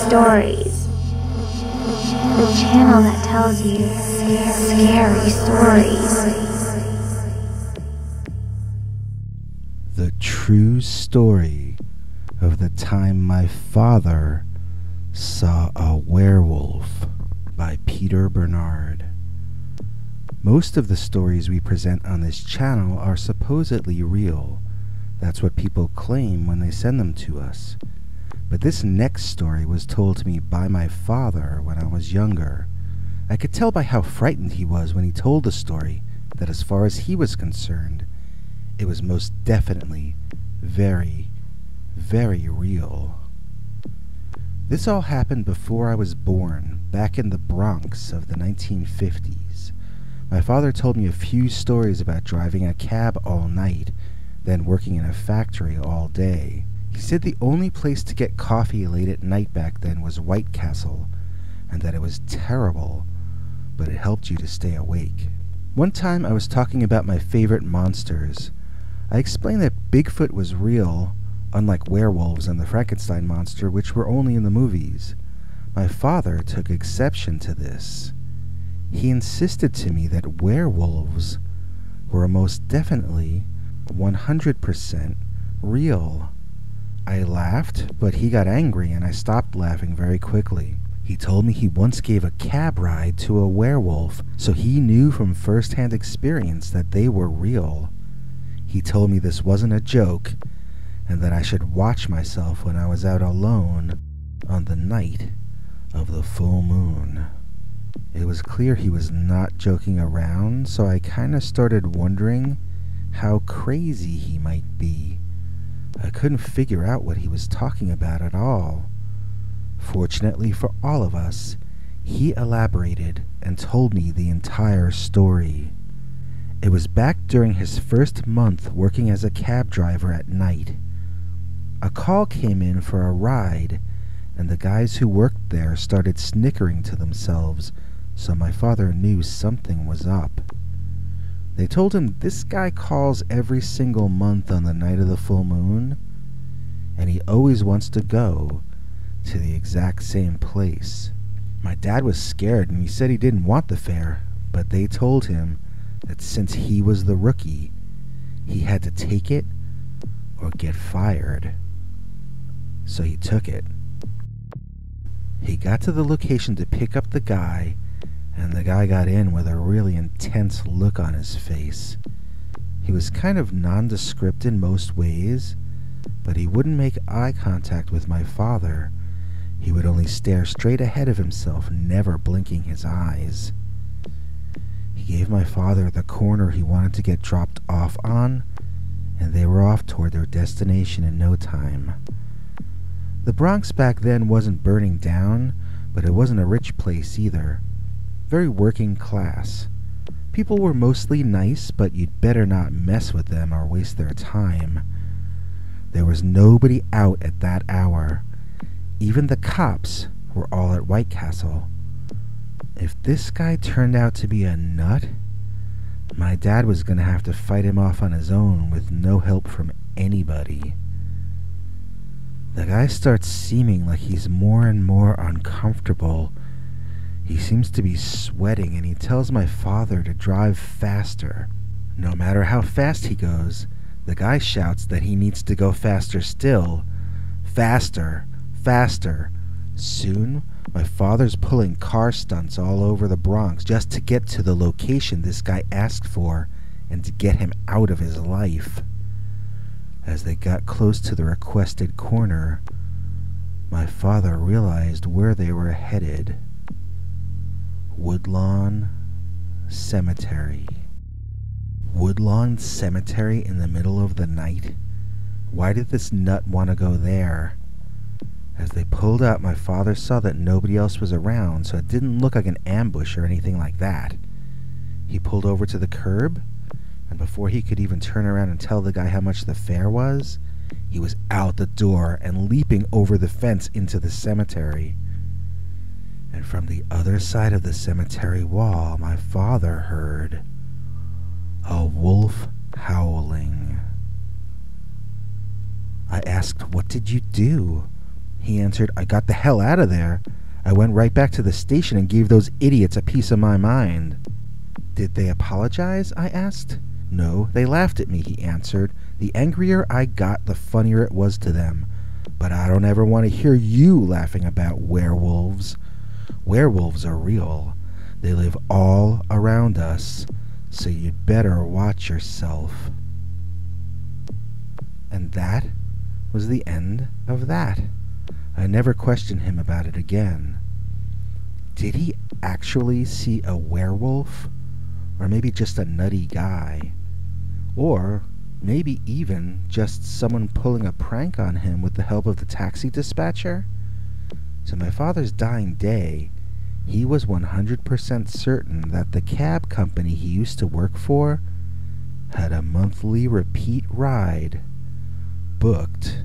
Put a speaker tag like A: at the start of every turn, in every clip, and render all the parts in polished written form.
A: Stories. The channel that tells you scary stories.
B: The true story of the time my father saw a werewolf by Peter Bernard. Most of the stories we present on this channel are supposedly real. That's what people claim when they send them to us. But this next story was told to me by my father when I was younger. I could tell by how frightened he was when he told the story that as far as he was concerned, it was most definitely very, very real. This all happened before I was born, back in the Bronx of the 1950s. My father told me a few stories about driving a cab all night, then working in a factory all day. He said the only place to get coffee late at night back then was White Castle, and that it was terrible, but it helped you to stay awake. One time I was talking about my favorite monsters. I explained that Bigfoot was real, unlike werewolves and the Frankenstein monster, which were only in the movies. My father took exception to this. He insisted to me that werewolves were most definitely 100% real. I laughed, but he got angry and I stopped laughing very quickly. He told me he once gave a cab ride to a werewolf, so he knew from first-hand experience that they were real. He told me this wasn't a joke, and that I should watch myself when I was out alone on the night of the full moon. It was clear he was not joking around, so I kinda started wondering how crazy he might be. I couldn't figure out what he was talking about at all. Fortunately for all of us, he elaborated and told me the entire story. It was back during his first month working as a cab driver at night. A call came in for a ride, and the guys who worked there started snickering to themselves, so my father knew something was up. They told him this guy calls every single month on the night of the full moon, and he always wants to go to the exact same place. My dad was scared and he said he didn't want the fare, but they told him that since he was the rookie, he had to take it or get fired. So he took it. He got to the location to pick up the guy, and the guy got in with a really intense look on his face. He was kind of nondescript in most ways, but he wouldn't make eye contact with my father. He would only stare straight ahead of himself, never blinking his eyes. He gave my father the corner he wanted to get dropped off on, and they were off toward their destination in no time. The Bronx back then wasn't burning down, but it wasn't a rich place either. Very working class. People were mostly nice, but you'd better not mess with them or waste their time. There was nobody out at that hour. Even the cops were all at White Castle. If this guy turned out to be a nut, my dad was going to have to fight him off on his own with no help from anybody. The guy starts seeming like he's more and more uncomfortable. He seems to be sweating, and he tells my father to drive faster. No matter how fast he goes, the guy shouts that he needs to go faster still. Faster, faster. Soon, my father's pulling car stunts all over the Bronx just to get to the location this guy asked for and to get him out of his life. As they got close to the requested corner, my father realized where they were headed. Woodlawn Cemetery. Woodlawn Cemetery in the middle of the night? Why did this nut want to go there? As they pulled up, my father saw that nobody else was around, so it didn't look like an ambush or anything like that. He pulled over to the curb, and before he could even turn around and tell the guy how much the fare was, he was out the door and leaping over the fence into the cemetery. And from the other side of the cemetery wall, my father heard a wolf howling. I asked, "What did you do?" He answered, "I got the hell out of there. I went right back to the station and gave those idiots a piece of my mind." "Did they apologize?" I asked. "No, they laughed at me," he answered. "The angrier I got, the funnier it was to them. But I don't ever want to hear you laughing about werewolves. Werewolves are real. They live all around us, so you'd better watch yourself." And that was the end of that. I never questioned him about it again. Did he actually see a werewolf? Or maybe just a nutty guy? Or maybe even just someone pulling a prank on him with the help of the taxi dispatcher? To my father's dying day, he was 100% certain that the cab company he used to work for had a monthly repeat ride booked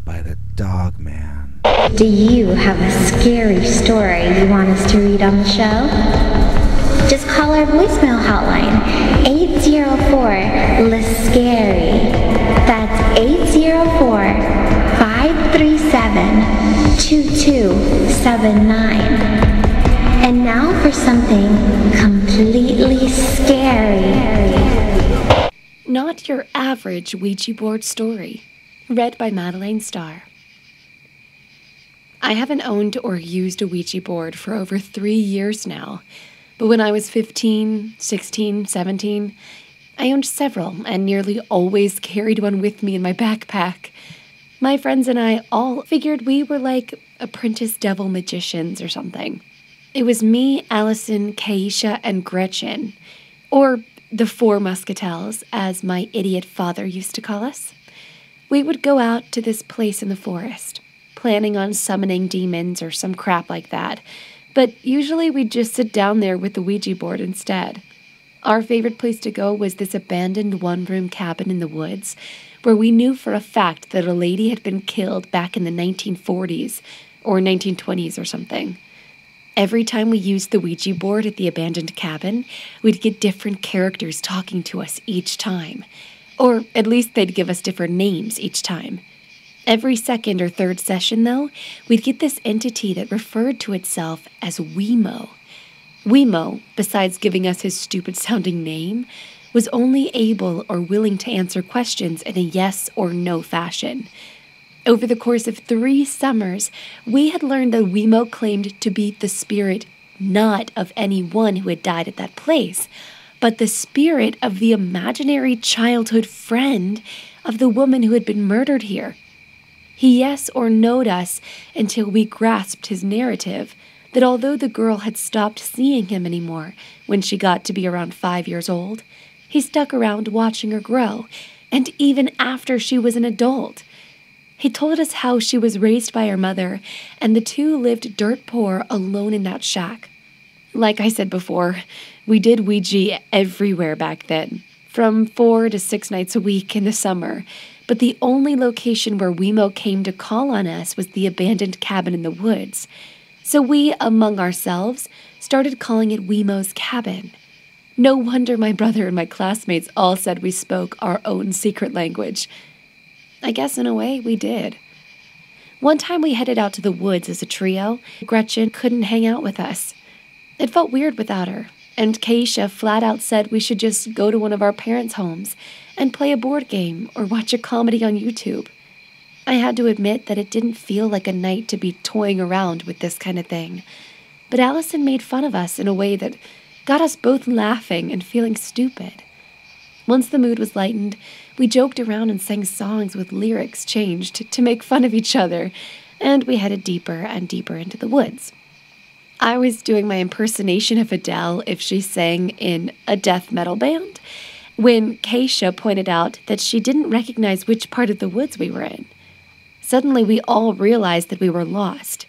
B: by the Dogman.
A: Do you have a scary story you want us to read on the show? Just call our voicemail hotline, 804-LIST-SCARY. That's 804-537-2279. And now for something completely scary.
C: Not Your Average Ouija Board Story, read by Madeline Starr. I haven't owned or used a Ouija board for over 3 years now, but when I was 15, 16, 17, I owned several and nearly always carried one with me in my backpack. My friends and I all figured we were like apprentice devil magicians or something. It was me, Allison, Keisha, and Gretchen, or the Four Muscatels, as my idiot father used to call us. We would go out to this place in the forest, planning on summoning demons or some crap like that, but usually we'd just sit down there with the Ouija board instead. Our favorite place to go was this abandoned one-room cabin in the woods, where we knew for a fact that a lady had been killed back in the 1940s or 1920s or something. Every time we used the Ouija board at the abandoned cabin, we'd get different characters talking to us each time. Or at least they'd give us different names each time. Every second or third session, though, we'd get this entity that referred to itself as Wemo. Wemo, besides giving us his stupid-sounding name, was only able or willing to answer questions in a yes or no fashion. Over the course of 3 summers, we had learned that Wemo claimed to be the spirit not of anyone who had died at that place, but the spirit of the imaginary childhood friend of the woman who had been murdered here. He yes or no'd us until we grasped his narrative that although the girl had stopped seeing him anymore when she got to be around 5 years old, he stuck around watching her grow, and even after she was an adult. He told us how she was raised by her mother, and the two lived dirt poor alone in that shack. Like I said before, we did Ouija everywhere back then, from 4 to 6 nights a week in the summer, but the only location where Wemo came to call on us was the abandoned cabin in the woods. So we, among ourselves, started calling it Wemo's cabin. No wonder my brother and my classmates all said we spoke our own secret language. I guess in a way we did. One time we headed out to the woods as a trio. Gretchen couldn't hang out with us. It felt weird without her, and Keisha flat out said we should just go to one of our parents' homes and play a board game or watch a comedy on YouTube. I had to admit that it didn't feel like a night to be toying around with this kind of thing, but Allison made fun of us in a way that got us both laughing and feeling stupid. Once the mood was lightened, we joked around and sang songs with lyrics changed to make fun of each other, and we headed deeper and deeper into the woods. I was doing my impersonation of Adele if she sang in a death metal band, when Keisha pointed out that she didn't recognize which part of the woods we were in. Suddenly, we all realized that we were lost.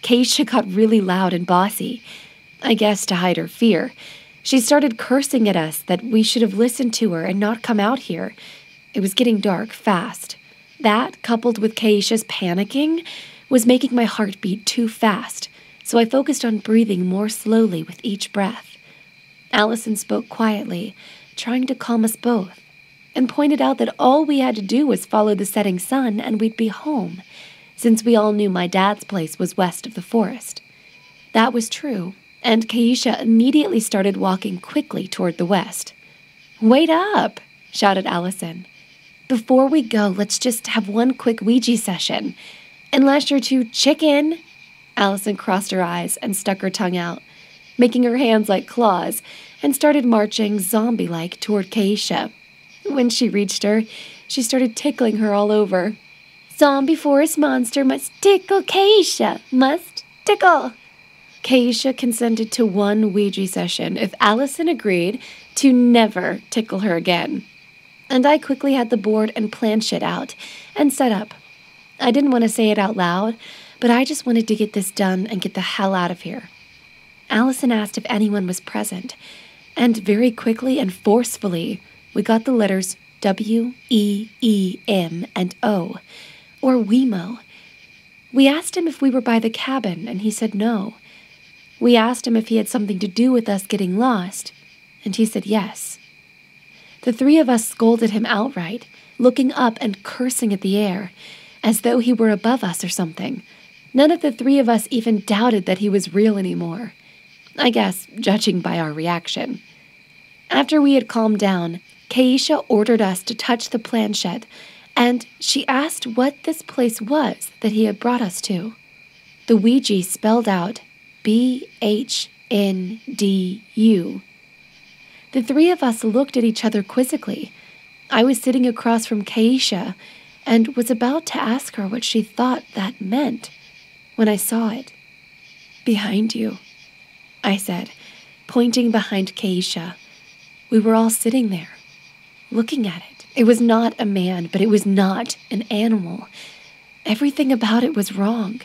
C: Keisha got really loud and bossy, I guess to hide her fear. She started cursing at us that we should have listened to her and not come out here. It was getting dark fast. That, coupled with Keisha's panicking, was making my heart beat too fast, so I focused on breathing more slowly with each breath. Allison spoke quietly, trying to calm us both, and pointed out that all we had to do was follow the setting sun and we'd be home. since we all knew my dad's place was west of the forest. That was true, and Keisha immediately started walking quickly toward the west. "Wait up!" shouted Allison. "Before we go, let's just have one quick Ouija session. Unless you're too chicken." Allison crossed her eyes and stuck her tongue out, making her hands like claws, and started marching zombie-like toward Keisha. When she reached her, she started tickling her all over. "Zombie forest monster must tickle Keisha, must tickle." Keisha consented to one Ouija session if Allison agreed to never tickle her again. And I quickly had the board and planchette out and set up. I didn't want to say it out loud, but I just wanted to get this done and get the hell out of here. Allison asked if anyone was present, and very quickly and forcefully, we got the letters W, E, E, M, and O, or Wemo. We asked him if we were by the cabin, and he said no. We asked him if he had something to do with us getting lost, and he said yes. The three of us scolded him outright, looking up and cursing at the air, as though he were above us or something. None of the three of us even doubted that he was real anymore. I guess, judging by our reaction. After we had calmed down, Keisha ordered us to touch the planchette, and she asked what this place was that he had brought us to. The Ouija spelled out BHNDU. The three of us looked at each other quizzically. I was sitting across from Keisha and was about to ask her what she thought that meant when I saw it. "Behind you," I said, pointing behind Keisha. We were all sitting there, looking at it. It was not a man, but it was not an animal. Everything about it was wrong.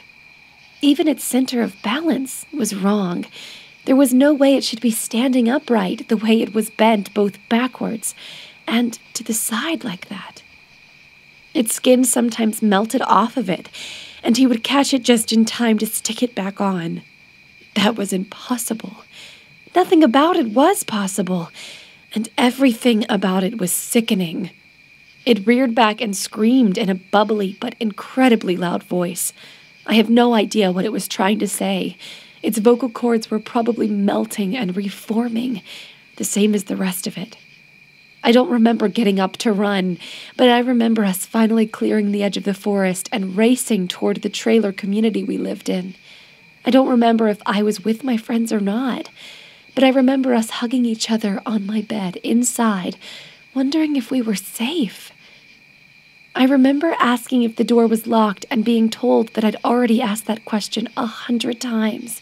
C: Even its center of balance was wrong. There was no way it should be standing upright the way it was bent both backwards and to the side like that. Its skin sometimes melted off of it, and he would catch it just in time to stick it back on. That was impossible. Nothing about it was possible, and everything about it was sickening. It reared back and screamed in a bubbly but incredibly loud voice. I have no idea what it was trying to say. Its vocal cords were probably melting and reforming, the same as the rest of it. I don't remember getting up to run, but I remember us finally clearing the edge of the forest and racing toward the trailer community we lived in. I don't remember if I was with my friends or not, but I remember us hugging each other on my bed inside, wondering if we were safe. I remember asking if the door was locked and being told that I'd already asked that question 100 times.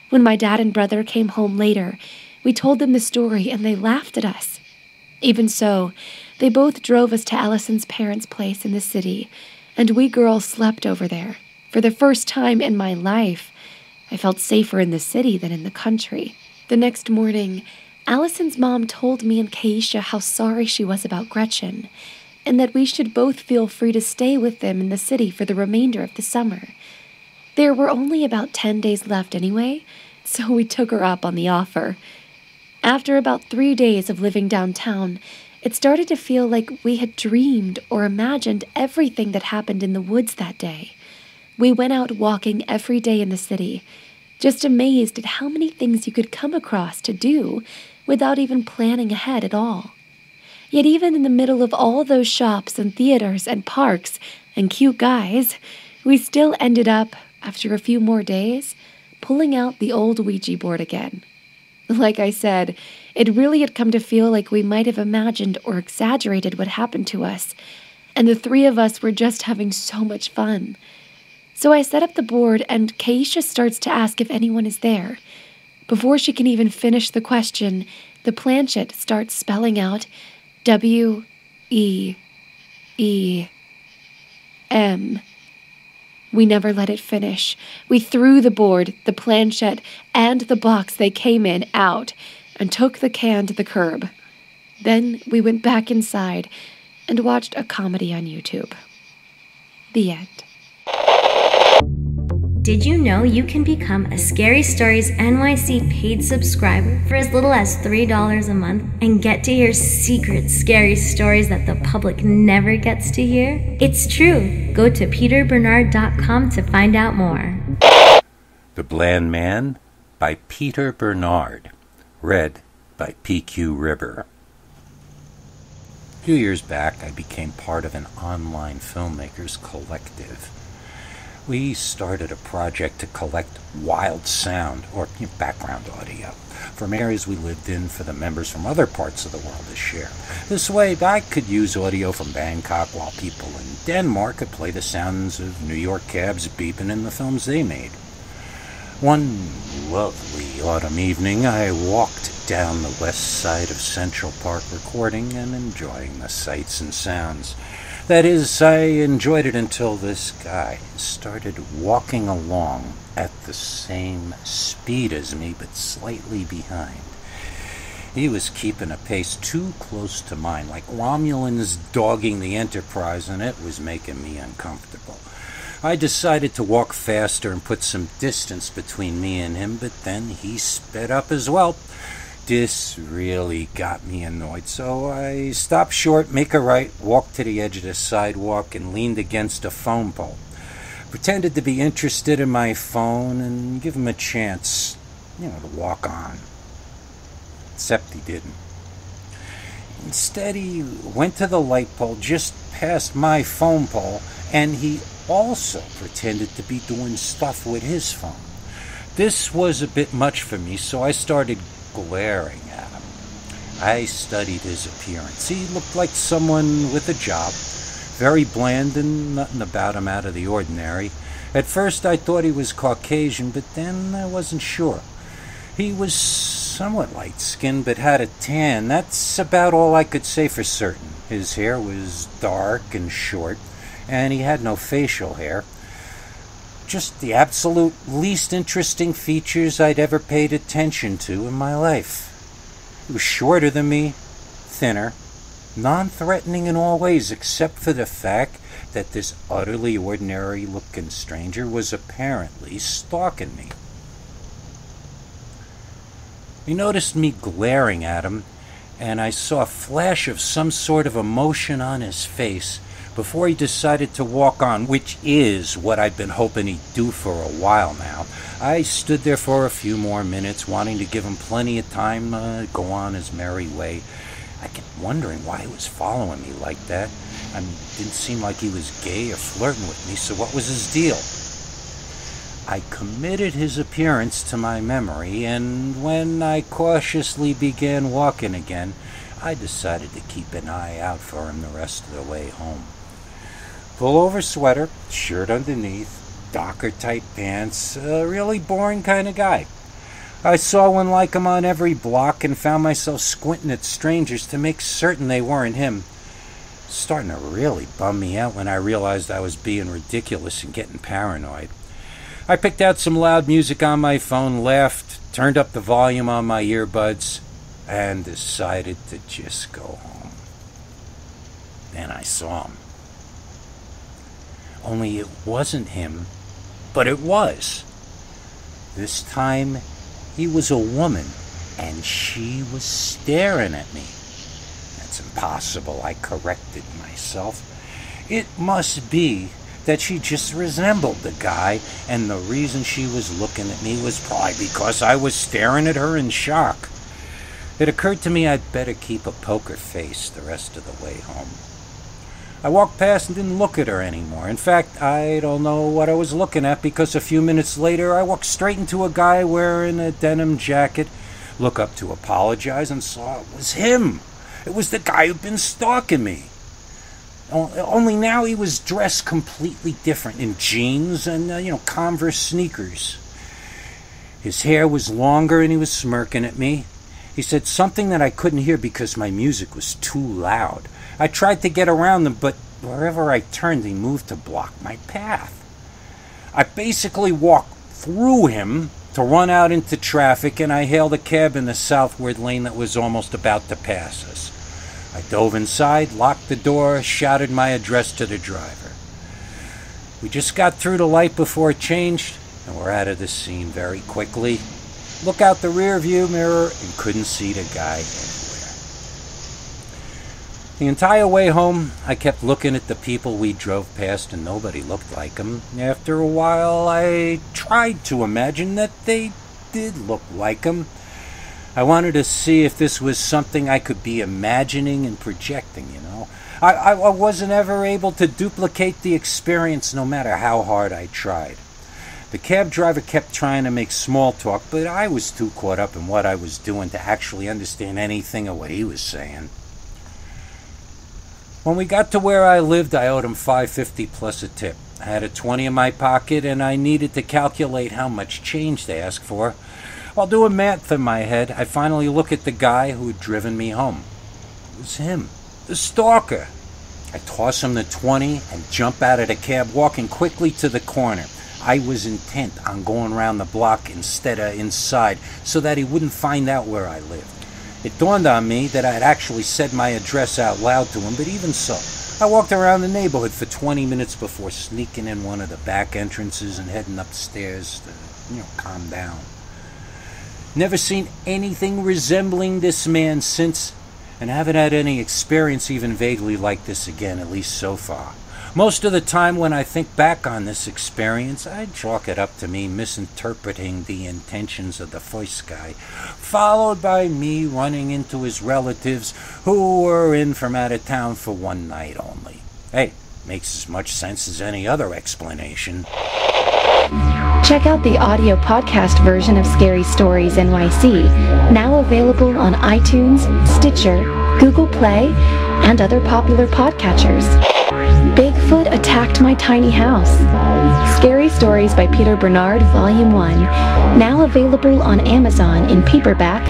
C: When my dad and brother came home later, we told them the story and they laughed at us. Even so, they both drove us to Allison's parents' place in the city, and we girls slept over there. For the first time in my life, I felt safer in the city than in the country. The next morning, Allison's mom told me and Keisha how sorry she was about Gretchen, and that we should both feel free to stay with them in the city for the remainder of the summer. There were only about 10 days left anyway, so we took her up on the offer. After about 3 days of living downtown, it started to feel like we had dreamed or imagined everything that happened in the woods that day. We went out walking every day in the city, just amazed at how many things you could come across to do without even planning ahead at all. Yet even in the middle of all those shops and theaters and parks and cute guys, we still ended up, after a few more days, pulling out the old Ouija board again. Like I said, it really had come to feel like we might have imagined or exaggerated what happened to us, and the three of us were just having so much fun. So I set up the board, and Keisha starts to ask if anyone is there. Before she can even finish the question, the planchette starts spelling out W-E-E-M. We never let it finish. We threw the board, the planchette, and the box they came in out and took the can to the curb. Then we went back inside and watched a comedy on YouTube. The end.
D: Did you know you can become a Scary Stories NYC paid subscriber for as little as $3 a month and get to hear secret scary stories that the public never gets to hear? It's true. Go to peterbernard.com to find out more.
E: The Bland Man by Peter Bernard. Read by PQ River. A few years back, I became part of an online filmmakers collective. We started a project to collect wild sound, or background audio, from areas we lived in for the members from other parts of the world to share. This way, I could use audio from Bangkok while people in Denmark could play the sounds of New York cabs beeping in the films they made. One lovely autumn evening, I walked down the west side of Central Park recording and enjoying the sights and sounds. That is, I enjoyed it until this guy started walking along at the same speed as me, but slightly behind. He was keeping a pace too close to mine, like Romulans dogging the Enterprise, and it was making me uncomfortable. I decided to walk faster and put some distance between me and him, but then he sped up as well. This really got me annoyed, so I stopped short, make a right, walked to the edge of the sidewalk, and leaned against a phone pole. Pretended to be interested in my phone and give him a chance, to walk on. Except he didn't. Instead, he went to the light pole just past my phone pole, and he also pretended to be doing stuff with his phone. This was a bit much for me, so I started glaring at him. I studied his appearance. He looked like someone with a job, very bland and nothing about him out of the ordinary. At first I thought he was Caucasian, but then I wasn't sure. He was somewhat light-skinned, but had a tan. That's about all I could say for certain. His hair was dark and short, and he had no facial hair. Just the absolute least interesting features I'd ever paid attention to in my life. He was shorter than me, thinner, non-threatening in all ways, except for the fact that this utterly ordinary-looking stranger was apparently stalking me. He noticed me glaring at him, and I saw a flash of some sort of emotion on his face before he decided to walk on, which is what I'd been hoping he'd do for a while now. I stood there for a few more minutes, wanting to give him plenty of time to go on his merry way. I kept wondering why he was following me like that. It didn't seem like he was gay or flirting with me, so what was his deal? I committed his appearance to my memory, and when I cautiously began walking again, I decided to keep an eye out for him the rest of the way home. Pullover sweater, shirt underneath, Docker tight pants, a really boring kind of guy. I saw one like him on every block and found myself squinting at strangers to make certain they weren't him. Starting to really bum me out when I realized I was being ridiculous and getting paranoid. I picked out some loud music on my phone, laughed, turned up the volume on my earbuds, and decided to just go home. Then I saw him. Only it wasn't him, but it was. This time, he was a woman, and she was staring at me. That's impossible, I corrected myself. It must be that she just resembled the guy, and the reason she was looking at me was probably because I was staring at her in shock. It occurred to me I'd better keep a poker face the rest of the way home. I walked past and didn't look at her anymore. In fact, I don't know what I was looking at, because a few minutes later I walked straight into a guy wearing a denim jacket, looked up to apologize, and saw it was him. It was the guy who'd been stalking me. Only now he was dressed completely different, in jeans and, Converse sneakers. His hair was longer and he was smirking at me. He said something that I couldn't hear because my music was too loud. I tried to get around him, but wherever I turned, he moved to block my path. I basically walked through him to run out into traffic, and I hailed a cab in the southward lane that was almost about to pass us. I dove inside, locked the door, shouted my address to the driver. We just got through the light before it changed, and we're out of the scene very quickly. Look out the rear view mirror and couldn't see the guy anywhere. The entire way home, I kept looking at the people we drove past and nobody looked like them. After a while, I tried to imagine that they did look like them. I wanted to see if this was something I could be imagining and projecting, you know. I wasn't ever able to duplicate the experience no matter how hard I tried. The cab driver kept trying to make small talk, but I was too caught up in what I was doing to actually understand anything of what he was saying. When we got to where I lived, I owed him $5.50 plus a tip. I had a 20 in my pocket, and I needed to calculate how much change they asked for. While doing math in my head, I finally looked at the guy who had driven me home. It was him, the stalker. I toss him the 20 and jump out of the cab, walking quickly to the corner. I was intent on going around the block instead of inside so that he wouldn't find out where I lived. It dawned on me that I had actually said my address out loud to him, but even so, I walked around the neighborhood for 20 minutes before sneaking in one of the back entrances and heading upstairs to, calm down. Never seen anything resembling this man since, and haven't had any experience even vaguely like this again, at least so far. Most of the time when I think back on this experience, I chalk it up to me misinterpreting the intentions of the first guy, followed by me running into his relatives who were in from out of town for one night only. Hey, makes as much sense as any other explanation.
C: Check out the audio podcast version of Scary Stories NYC, now available on iTunes, Stitcher, Google Play, and other popular podcatchers. Bigfoot Attacked My Tiny House. Scary Stories by Peter Bernard, Volume 1, now available on Amazon in paperback.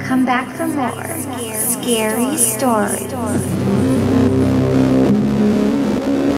A: Come back for more Scary Stories.